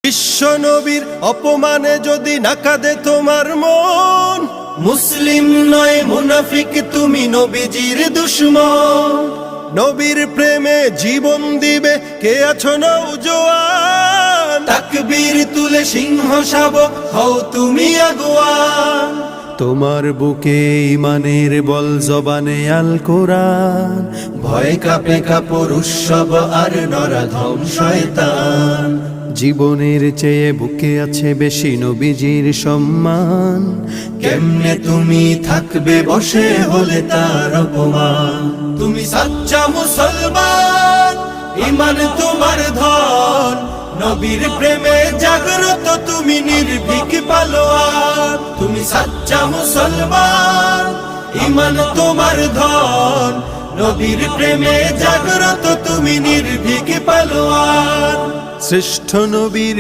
বিশ্ব নবীর অপমানে যদি না কাঁদে তোমার মন, মুসলিম নয় মুনাফিক তুমি নবীজির দুশমন। নবীর প্রেমে জীবন দিবে কে আছো নওজোয়ান, তাকবীর তুলে সিংহ শাবক হও তুমি আগুয়ান। তোমার বুকে ইমানের বল জবানে আল কোরআন, ভয় কাঁপে কাপড় উৎসব আর নরাধম শয়তান। জীবনের চেয়ে বুকে আছে বেশি নবীজির সম্মান, কেমনে তুমি থাকবে বসে হলে তার অপমান। তুমি সাচ্চা মুসলমান, ইমান তোমার ধন, নবীর প্রেমে জাগ্রত তুমি নির্ভীক পালোয়ান। তুমি সাচ্চা মুসলমান, ইমান তোমার ধন, নবীর প্রেমে জাগ্রত তুমি নির্ভীক পালোয়ান। শ্রেষ্ঠ নবীর